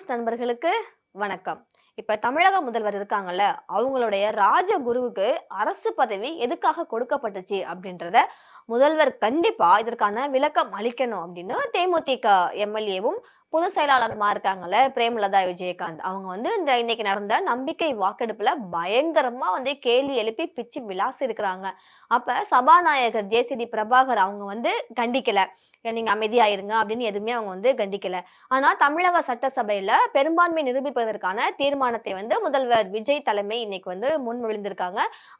News நண்பர்களுக்கு வணக்கம். இப்ப தமிழக முதல்வர் இருக்காங்கல்ல, அவங்களுடைய ராஜகுருவுக்கு அரசு பதவி எதுக்காக கொடுக்கப்பட்டுச்சு அப்படின்றத முதல்வர் கண்டிப்பா இதற்கான விளக்கம் அளிக்கணும் அப்படின்னு தேமுதிக எம்எல்ஏவும் பொதுச் செயலாளருமா இருக்காங்கல்ல பிரேமலதா விஜயகாந்த் அவங்க இந்த இன்னைக்கு நடந்த நம்பிக்கை வாக்கெடுப்புல பயங்கரமா கேள்வி எழுப்பி பிச்சு விளாசி இருக்கிறாங்க. அப்ப சபாநாயகர் ஜேசிடி பிரபாகர் அவங்க கண்டிக்கல, நீங்க அமைதியாயிருங்க அப்படின்னு எதுவுமே அவங்க கண்டிக்கல. ஆனா தமிழக சட்டசபையில பெரும்பான்மை நிரூபிப்பதற்கான தீர்மானத்தை முதல்வர் விஜய் தலைமை இன்னைக்கு முன்மொழிந்திருக்காங்க.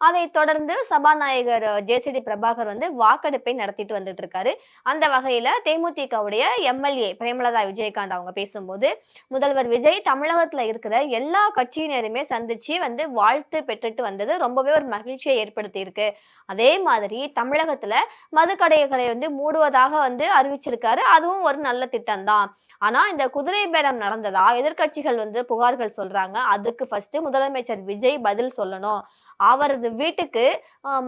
அதை தொடர்ந்து சபாநாயகர் ஜேசிடி பிரபாகர் வாக்கெடுப்பை நடத்திட்டு வந்துட்டு இருக்காரு. அந்த வகையில தேமுதிகவுடைய எம்எல்ஏ பிரேமலதா விஜயகாந்த் அவங்க பேசும்போது, முதல்வர் விஜய் தமிழகத்துல இருக்கிற எல்லா கட்சியினருமே சந்திச்சு வாழ்த்து பெற்றுட்டு வந்தது ரொம்பவே ஒரு மகிழ்ச்சியை ஏற்படுத்தி இருக்கு. அதே மாதிரி தமிழகத்துல மதுக்கடைகளை மூடுவதாக அறிவிச்சிருக்காரு. அதுவும் ஒரு நல்ல திட்டம் தான். ஆனா இந்த குதிரை பேரம் நடந்ததா எதிர்க்கட்சிகள் புகார்கள் சொல்றாங்க. அதுக்கு ஃபர்ஸ்ட் முதலமைச்சர் விஜய் பதில் சொல்லணும். அவரது வீட்டுக்கு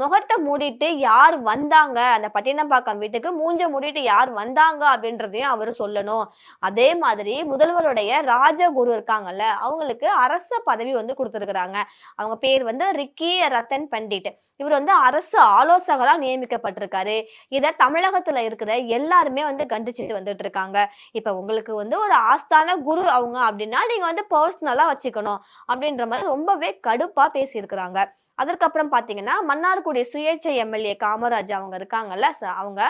முகத்தை மூடிட்டு யார் வந்தாங்க, அந்த பட்டினப்பாக்கம் வீட்டுக்கு மூஞ்ச மூடிட்டு யார் வந்தாங்க அப்படின்றதையும் அவர் சொல்லணும். அதே மாதிரி முதல்வருடைய ராஜகுரு இருக்காங்கல்ல, அவங்களுக்கு அரச பதவி கொடுத்திருக்கிறாங்க. அவங்க பேர் ரிக்கி ரத்தன் பண்டிட். இவர் அரசு ஆலோசகரா நியமிக்கப்பட்டிருக்காரு. இத தமிழகத்துல இருக்கிற எல்லாருமே கண்டிச்சுட்டு வந்துட்டு இருக்காங்க. இப்ப உங்களுக்கு ஒரு ஆஸ்தான குரு அவங்க அப்படின்னா நீங்க பர்சனலா வச்சுக்கணும் அப்படின்ற மாதிரி ரொம்பவே கடுப்பா பேசியிருக்கிறாங்க. அதற்கப்புறம் பாத்தீங்கன்னா மன்னார்குடி சுயேட்சை எம்எல்ஏ காமராஜ் அவங்க இருக்காங்கல்ல, அவங்க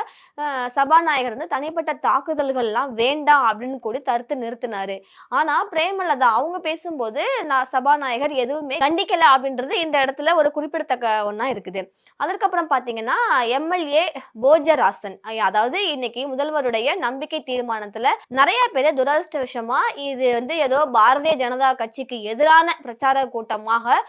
சபாநாயகர் தனிப்பட்ட தாக்குதல்கள் எல்லாம் வேண்டாம் அப்படின்னு கூடி தடுத்து நிறுத்தினாரு. ஆனா பிரேமலதா அவங்க பேசும்போது நான் சபாநாயகர் எதுவுமே கண்டிக்கல அப்படின்றது இந்த இடத்துல ஒரு குறிப்பிடத்தக்க ஒண்ணா இருக்குது. அதற்கப்புறம் பாத்தீங்கன்னா எம்எல்ஏ போஜராசன், அதாவது இன்னைக்கு முதல்வருடைய நம்பிக்கை தீர்மானத்துல நிறைய பேர் துரதிருஷ்டவசமா இது ஏதோ பாரதிய ஜனதா கட்சிக்கு எதிரான பிரச்சார கூட்டமாக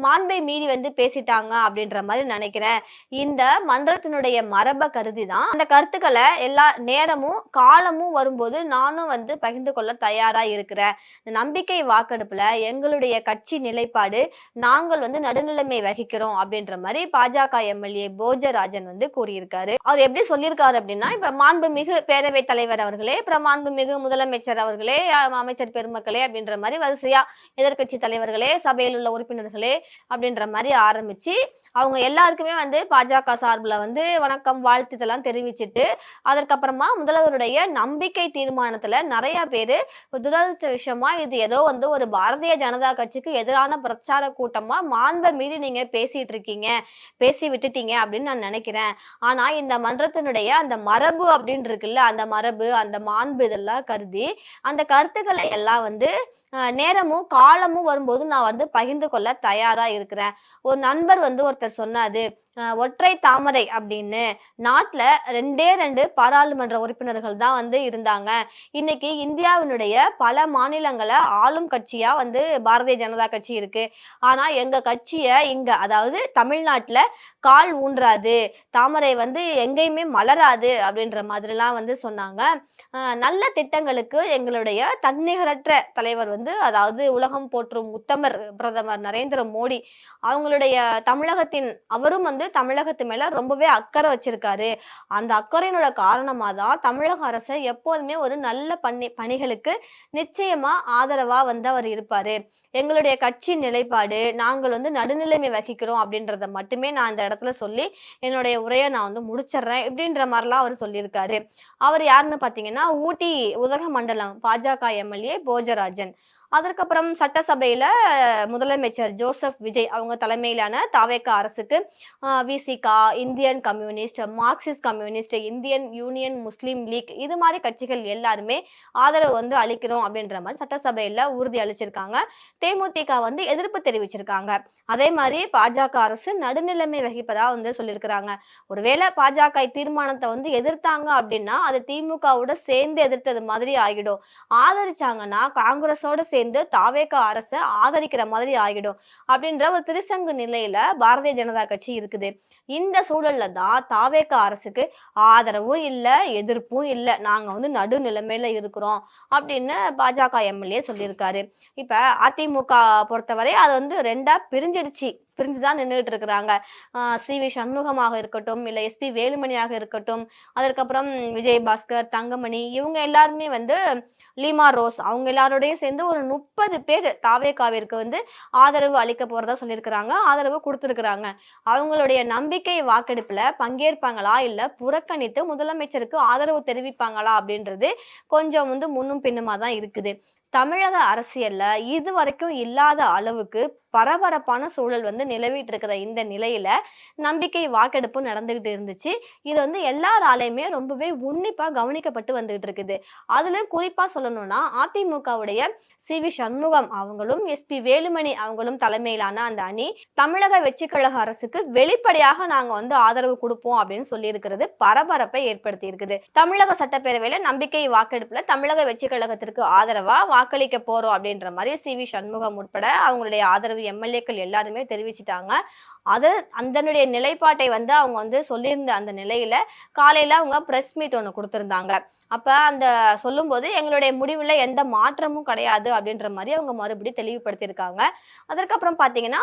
மாண்பை மீறி பேசிட்டாங்க அப்படின்ற மாதிரி நினைக்கிறேன். இந்த மன்றத்தினுடைய மரபை கருதிதான் அந்த கருத்துக்களை எல்லா நேரமும் காலமும் வரும்போது நானும் பகிர்ந்து கொள்ள தயாரா இருக்கிறேன். நம்பிக்கை வாக்கெடுப்புல எங்களுடைய கட்சி நிலைப்பாடு நாங்கள் நடுநிலைமை வகிக்கிறோம் அப்படின்ற மாதிரி பாஜக எம்எல்ஏ போஜராஜன் கூறியிருக்காரு. அவர் எப்படி சொல்லியிருக்காரு அப்படின்னா, இப்ப மாண்புமிகு பேரவைத் தலைவர் அவர்களே, அப்புறம் மாண்புமிகு முதலமைச்சர் அவர்களே, அமைச்சர் பெருமக்களே அப்படின்ற மாதிரி வரிசையா எதிர்கட்சி தலைவர்களே, சபையில் உள்ள உறுப்பினர்களே அப்படின்ற மாதிரி ஆரம்பிச்சு அவங்க எல்லாருக்குமே பாஜக சார்பில் வணக்கம் வாழ்த்துதெல்லாம் தெரிவிச்சுட்டு அதற்கப்புறமா முதல்வருடைய நம்பிக்கை தீர்மானத்துல நிறைய பேரு துரதிருஷ்ட விஷயமா இது ஏதோ ஒரு பாரதிய ஜனதா கட்சிக்கு எதிரான பிரச்சார கூட்டமா மாண்பை மீறி நீங்க பேசிட்டு இருக்கீங்க, பேசி விட்டுட்டீங்க அப்படின்னு நான் நினைக்கிறேன். ஆனா இந்த மன்றத்தினுடைய அந்த மரபு அப்படின்னு இருக்குல்ல, அந்த மரபு அந்த மாண்பு இதெல்லாம் கருதி அந்த கருத்துக்களை எல்லாம் நேரமும் காலமும் வரும்போது நான் பகிர்ந்து கொள்ள தயாரா இருக்கிறேன். ஒரு நண்பர் ஒருத்தர் சொன்னாரு, ஒற்றை தாமரை அப்படின்னு நாட்டுல 2 பாராளுமன்ற உறுப்பினர்கள் தான் இருந்தாங்க. இன்னைக்கு இந்தியாவினுடைய பல மாநிலங்களை ஆளும் கட்சியா பாரதிய ஜனதா கட்சி இருக்கு. ஆனா எங்க கட்சிய இங்க, அதாவது தமிழ்நாட்டுல கால் ஊன்றாது, தாமரை எங்கேயுமே மலராது அப்படின்ற மாதிரிலாம் சொன்னாங்க. நல்ல திட்டங்களுக்கு எங்களுடைய தன்னிகரற்ற தலைவர் அதாவது உலகம் போற்றும் உத்தமர் பிரதமர் நரேந்திர மோடி அவங்களுடைய தமிழகத்தின் அவரும் தமிழகத்து மேல ரொம்பவே அக்கறை வச்சிருக்காரு. அந்த அக்கறையினோட காரணமா தான் தமிழக அரசு எப்போதுமே ஒரு நல்ல பணிகளுக்கு நிச்சயமா ஆதரவா அவர் இருப்பாரு. எங்களுடைய கட்சி நிலைப்பாடு நாங்கள் நடுநிலைமை வகிக்கிறோம் அப்படின்றத மட்டுமே நான் இந்த இடத்துல சொல்லி என்னுடைய உரையை நான் முடிச்சிடுறேன் இப்படின்ற மாதிரிலாம் அவர் சொல்லியிருக்காரு. அவர் யாருன்னு பாத்தீங்கன்னா ஊட்டி உதகமண்டலம் பாஜக எம்எல்ஏ போஜராஜன். அதற்கப்புறம் சட்டசபையில முதலமைச்சர் ஜோசப் விஜய் அவங்க தலைமையிலான தாவேக அரசுக்கு விசிகா, Indian Communist, Marxist Communist, Indian Union Muslim League இது மாதிரி கட்சிகள் எல்லாருமே ஆதரவு அளிக்கிறோம் அப்படின்ற மாதிரி சட்டசபையில உறுதி அளிச்சிருக்காங்க. தேமுதிக எதிர்ப்பு தெரிவிச்சிருக்காங்க. அதே மாதிரி பாஜக அரசு நடுநிலைமை வகிப்பதா சொல்லியிருக்கிறாங்க. ஒருவேளை பாஜக தீர்மானத்தை எதிர்த்தாங்க அப்படின்னா அது திமுகவோட சேர்ந்து எதிர்த்தது மாதிரி ஆகிடும். ஆதரிச்சாங்கன்னா காங்கிரஸோட சேர்ந்து தாவேக அரசை ஆதரிக்கிற மாதிரி ஆகிடும் அப்படின்ற ஒரு திரிசங்கு நிலையில பாரதிய ஜனதா கட்சி இருக்குது. இந்த சூழல்ல தான் தாவேக அரசுக்கு ஆதரவும் இல்ல, எதிர்ப்பும் இல்ல, நாங்க நடுநிலைமையில இருக்கிறோம் அப்படின்னு பாஜக எம்எல்ஏ சொல்லியிருக்காரு. இப்ப அதிமுக பொறுத்தவரை அது 2ஆ பிரிஞ்சிடுச்சு. பிரிஞ்சுதான் நின்றுட்டு இருக்கிறாங்க. சி.வி. சண்முகமாக இருக்கட்டும், இல்ல எஸ்.பி. வேலுமணியாக இருக்கட்டும், அதற்கப்புறம் விஜயபாஸ்கர், தங்கமணி இவங்க எல்லாருமே வந்து லீமா ரோஸ் அவங்க எல்லாரோடையும் சேர்ந்து ஒரு 30 பேர் தாவேகாவிற்கு வந்து ஆதரவு அளிக்க போறதா சொல்லியிருக்கிறாங்க. ஆதரவு குடுத்திருக்கிறாங்க. அவங்களுடைய நம்பிக்கை வாக்கெடுப்புல பங்கேற்பாங்களா? இல்ல புறக்கணித்து முதலமைச்சருக்கு ஆதரவு தெரிவிப்பாங்களா? அப்படின்றது கொஞ்சம் வந்து முன்னும் பின்னுமா தான் இருக்குது. தமிழக அரசியல்ல இதுவரைக்கும் இல்லாத அளவுக்கு பரபரப்பான சூழல் வந்து நிலவிட்டு இருக்கிற இந்த நிலையில நம்பிக்கை வாக்கெடுப்பு நடந்துகிட்டு இருந்துச்சு. இது வந்து எல்லாராலையுமே ரொம்பவே உன்னிப்பா கவனிக்கப்பட்டு வந்துகிட்டு இருக்குது. அதுல குறிப்பா சொல்லணும்னா அதிமுகவுடைய சி.வி. சண்முகம் அவங்களும், எஸ்.பி. வேலுமணி அவங்களும் தலைமையிலான அந்த அணி தமிழக வெற்றிக் கழக அரசுக்கு வெளிப்படையாக நாங்க வந்து ஆதரவு கொடுப்போம் அப்படின்னு சொல்லி இருக்கிறது பரபரப்பை ஏற்படுத்தி இருக்குது. தமிழக சட்டப்பேரவையில நம்பிக்கை வாக்கெடுப்புல தமிழக வெற்றிக் கழகத்திற்கு ஆதரவா வாக்களிக்க போறோம் அப்படின்ற மாதிரி சி.வி. சண்முகம் உட்பட அவங்களுடைய ஆதரவு எம்எல்ஏக்கள் எல்லாருமே தெரிவிச்சிட்டாங்க. அது அதனுடைய நிலைப்பாட்டை வந்து அவங்க வந்து சொல்லியிருந்த அந்த நிலையில காலையில அவங்க பிரஸ் மீட் ஒன்று கொடுத்திருந்தாங்க. அப்ப அந்த சொல்லும்போது எங்களுடைய முடிவுல எந்த மாற்றமும் கிடையாது அப்படின்ற மாதிரி அவங்க மறுபடியும் தெளிவுபடுத்தியிருக்காங்க. அதற்கப்புறம் பாத்தீங்கன்னா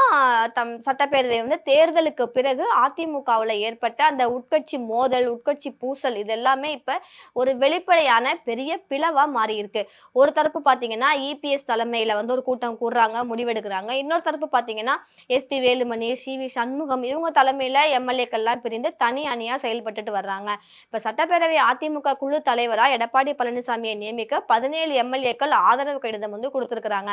சட்டப்பேரவை வந்து தேர்தலுக்கு பிறகு அதிமுகவுல ஏற்பட்ட அந்த உட்கட்சி மோதல், உட்கட்சி பூசல் இது எல்லாமே இப்ப ஒரு வெளிப்படையான பெரிய பிளவா மாறி இருக்கு. ஒரு தரப்பு பாத்தீங்கன்னா இபிஎஸ் தலைமையில வந்து ஒரு கூட்டம் கூடுறாங்க, முடிவெடுக்கிறாங்க. இன்னொரு தரப்பு பாத்தீங்கன்னா எஸ்.பி. வேலுமணி, சி.வி. சண்முகம் இவங்க தலைமையில எம்எல்ஏக்கள்லாம் பிரிந்து தனி அணியா செயல்பட்டுட்டு வர்றாங்க. இப்ப சட்டப்பேரவை அதிமுக குழு தலைவரா எடப்பாடி பழனிசாமியை நியமிக்க 17 எம்எல்ஏக்கள் ஆதரவு கடிதம் வந்து கொடுத்திருக்கிறாங்க.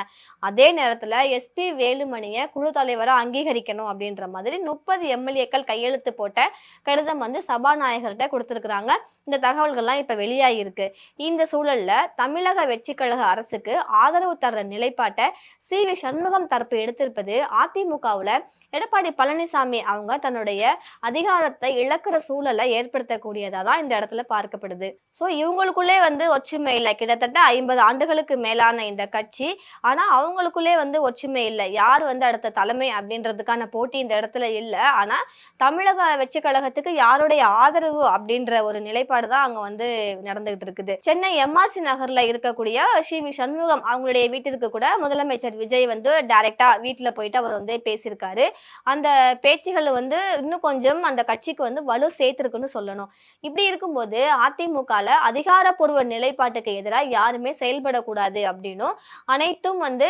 அதே நேரத்துல எஸ்.பி. வேலுமணியை குழு தலைவரா அங்கீகரிக்கணும் அப்படின்ற மாதிரி 30 எம்எல்ஏக்கள் கையெழுத்து போட்ட கடிதம் வந்து சபாநாயகர்கிட்ட கொடுத்திருக்கிறாங்க. இந்த தகவல்கள்லாம் இப்ப வெளியாகி இருக்கு. இந்த சூழல்ல தமிழக வெற்றிக் கழக அரசுக்கு ஆதரவு தர்ற நிலைப்பாட்டை சி.வி. சண்முகம் தரப்பு எடுத்திருப்பது அதிமுகவுல எடப்பாடி பழனிசாமி அவங்க தன்னுடைய அதிகாரத்தை இழக்கிற சூழலை ஏற்படுத்தக்கூடியதா தான் இந்த இடத்துல பார்க்கப்படுது. சோ இவங்களுக்குள்ளே வந்து ஒற்றுமை இல்லை. கிட்டத்தட்ட 50 ஆண்டுகளுக்கு மேலான இந்த கட்சி. ஆனா அவங்களுக்குள்ளே வந்து ஒற்றுமை இல்லை. யார் வந்து அடுத்த தலைமை அப்படின்றதுக்கான போட்டி இந்த இடத்துல இல்ல. ஆனா தமிழக வெற்றிக் கழகத்துக்கு யாருடைய ஆதரவு அப்படின்ற ஒரு நிலைப்பாடு தான் அங்க வந்து நடந்துகிட்டு இருக்குது. சென்னை எம்.ஆர்.சி. நகர்ல இருக்கக்கூடிய சி.வி. சண்முகம் அவங்களுடைய வீட்டிற்கு கூட முதலமைச்சர் விஜய் வந்து டைரக்டா வீட்டுல போயிட்டு அவர் வந்து பேசியிருக்காரு. அந்த பேச்சுகள் வந்து இன்னும் கொஞ்சம் அந்த கட்சிக்கு வந்து வலு சேர்த்திருக்குன்னு சொல்லணும். இப்படி இருக்கும்போது அதிமுகல அதிகாரப்பூர்வ நிலைப்பாட்டுக்கு எதிராக யாருமே செயல்படக்கூடாது அப்படின்னும் அனைத்தும் வந்து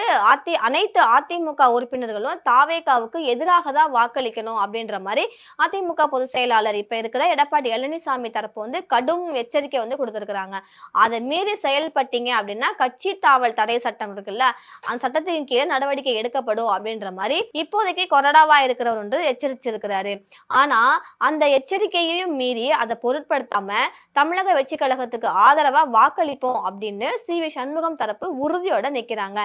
அனைத்து அதிமுக உறுப்பினர்களும் தாவேகாவுக்கு எதிராக தான் வாக்களிக்கணும் அப்படின்ற மாதிரி அதிமுக பொதுச் செயலாளர் இப்ப இருக்கிற எடப்பாடி பழனிசாமி தரப்பு வந்து கடும் எச்சரிக்கை வந்து கொடுத்திருக்கிறாங்க. அதை மீறி செயல்பட்டீங்க அப்படின்னா கட்சி தாவல் தடை சட்டம் இருக்குல்ல அந்த சட்டத்தின் கீழே நடவடிக்கை எடுக்கப்படும் அப்படின்ற மாதிரி இப்போதைக்கு கொறடாவா இருக்கிறவர் ஒன்று எச்சரிச்சிருக்கிறாரு. ஆனா அந்த எச்சரிக்கையையும் மீறி அதை பொருட்படுத்தாம தமிழக வெற்றி கழகத்துக்கு ஆதரவா வாக்களிப்போம் அப்படின்னு சி.வி. சண்முகம் தரப்பு உறுதியோட நிக்கிறாங்க.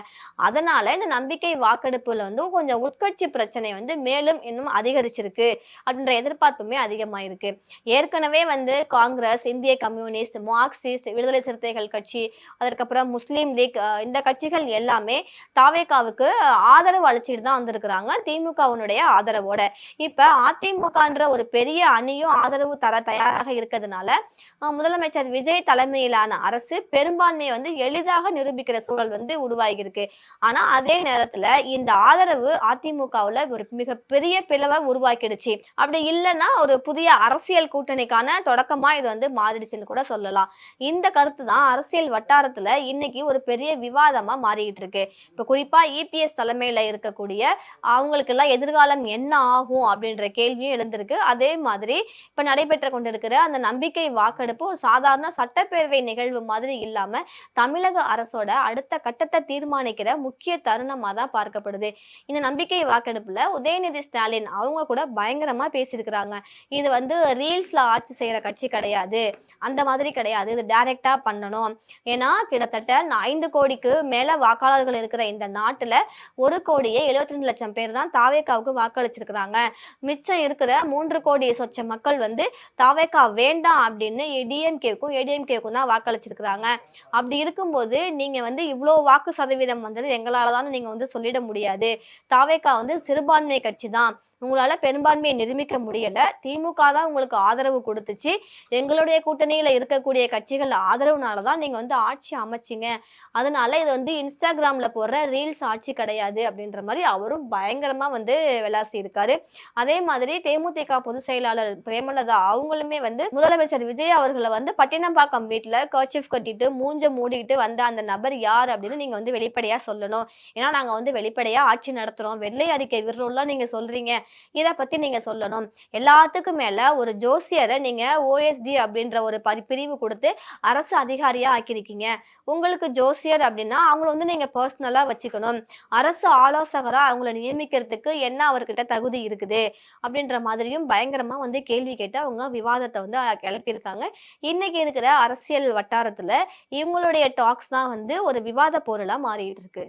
அதனால இந்த நம்பிக்கை வாக்கெடுப்புல வந்து கொஞ்சம் உட்கட்சி பிரச்சனை வந்து மேலும் இன்னும் அதிகரிச்சிருக்கு அப்படின்ற எதிர்பார்ப்புமே அதிகமாயிருக்கு. ஏற்கனவே வந்து காங்கிரஸ், இந்திய கம்யூனிஸ்ட், மார்க்சிஸ்ட், விடுதலை சிறுத்தைகள் கட்சி, அதற்கப்புறம் முஸ்லீம் லீக் இந்த கட்சிகள் எல்லாமே தாவேகாவுக்கு ஆதரவு அளிச்சுட்டு தான் வந்திருக்கிறாங்க திமுகவுடைய ஆதரவோட. இப்ப அதிமுகன்ற ஒரு பெரிய அணியும் ஆதரவு தர தயாராக இருக்கிறதுனால முதலமைச்சர் விஜய் தலைமையிலான அரசு பெரும்பான்மையை வந்து எளிதாக நிரூபிக்கிற சூழல் வந்து உருவாகி இருக்கு. ஆனா அதே நேரத்துல இந்த ஆதரவு அதிமுகவுல ஒரு மிகப்பெரிய பிளவை உருவாக்கிடுச்சு. அப்படி இல்லைன்னா ஒரு புதிய அரசியல் கூட்டணிக்கான தொடக்கமா இது வந்து மாறிடுச்சுன்னு கூட சொல்லலாம். இந்த கருத்து தான் அரசியல் வட்டாரத்துல இன்னைக்கு ஒரு பெரிய விவாதமா மாறிட்டு இருக்கு. இப்ப குறிப்பா இபிஎஸ் தலைமையில இருக்கக்கூடிய அவங்களுக்கு எல்லாம் எதிர்காலம் என்ன ஆகும் அப்படின்ற கேள்வியும் எழுந்திருக்கு. அதே மாதிரி இப்ப நடைபெற்று கொண்டிருக்கிற அந்த நம்பிக்கை வாக்கெடுப்பு ஒரு சாதாரண சட்டப்பேரவை நிகழ்வு மாதிரி இல்லாம தமிழக அரசோட அடுத்த கட்டத்தை தீர்மானிக்கிற முக்கிய தருணமா தான் பார்க்கப்படுது. இந்த நம்பிக்கை வாக்கெடுப்புல உதயநிதி ஸ்டாலின் அவங்க கூட பயங்கரமா பேசியிருக்கிறாங்க. இது வந்து ரீல்ஸ்ல ஆட்சி செய்யற கட்சி கிடையாது, அந்த மாதிரி கிடையாது, இது டைரக்டா பண்ணணும். ஏன்னா கிட்டத்தட்ட 5 கோடிக்கு மேல வாக்காளர்கள் இருக்கிற இந்த நாட்டுல 1,72,00,000 பேர் தான் தாவேகாவுக்கு வாக்களிச்சிருக்கிறாங்க. மிச்சம் இருக்கிற 3 கோடி சொச்ச மக்கள் வந்து தாவேகா வேண்டாம் அப்படின்னு ஏடிஎம்கேக்கும் தான் வாக்களிச்சிருக்கிறாங்க. அப்படி இருக்கும்போது நீங்க வந்து இவ்வளோ வாக்கு சதவீதம் வந்தது எங்களால தான் நீங்க வந்து சொல்லிட முடியாது. தாவேகா வந்து சிறுபான்மை கட்சி தான், உங்களால பெரும்பான்மையை நிரூபிக்க முடியல. திமுக தான் உங்களுக்கு ஆதரவு கொடுத்துச்சு. எங்களுடைய கூட்டணியில இருக்கக்கூடிய கட்சிகள் ஆதரவுனால தான் நீங்க வந்து ஆட்சி அமைச்சீங்க. அதனால இது வந்து Instagramல போடுற ரீல்ஸ் ஆட்சி கிடையாது அப்படின்ற மாரி அவரும் பயங்கரமா வந்து விளாசி இருக்காரு. அதே மாதிரி தேமுதிக பொதுச் செயலாளர் பிரேமலதா அவங்களுமே வந்து முதலமைச்சர் விஜய் அவர்கள வந்து பட்டினப்பாக்கம் வீட்ல கர்ச்சீஃப் கட்டிட்டு மூஞ்ச மூடிட்டு வந்த அந்த நபர் யார் அப்படின்னு நீங்க வந்து வெளிப்படையா சொல்லணும். ஏன்னா நாங்க வந்து வெளிப்படையா ஆட்சி நடத்துறோம். வெள்ளை அறிக்கை விடுறோம்லாம் நீங்க சொல்றீங்க. இத பத்தி நீங்க சொல்லணும். எல்லாத்துக்கும் மேல ஒரு ஜோசியரை நீங்க OSD அப்படின்ற ஒரு பிரிவு கொடுத்து அரசு அதிகாரியா ஆக்கியிருக்கீங்க. உங்களுக்கு ஜோசியர் அப்படின்னா அவங்கள வந்து நீங்க பர்சனலா வச்சுக்கணும். அரசு ஆலோசகரா அவங்கள நியமிக்கிறதுக்கு என்ன அவர்கிட்ட தகுதி இருக்குது அப்படின்ற மாதிரியும் பயங்கரமா வந்து கேள்வி கேட்டு அவங்க விவாதத்தை வந்து கிளப்பியிருக்காங்க. இன்னைக்கு இருக்கிற அரசியல் வட்டாரத்துல இவங்களுடைய டாக்ஸ் தான் வந்து ஒரு விவாத பொருளா மாறிட்டு இருக்கு.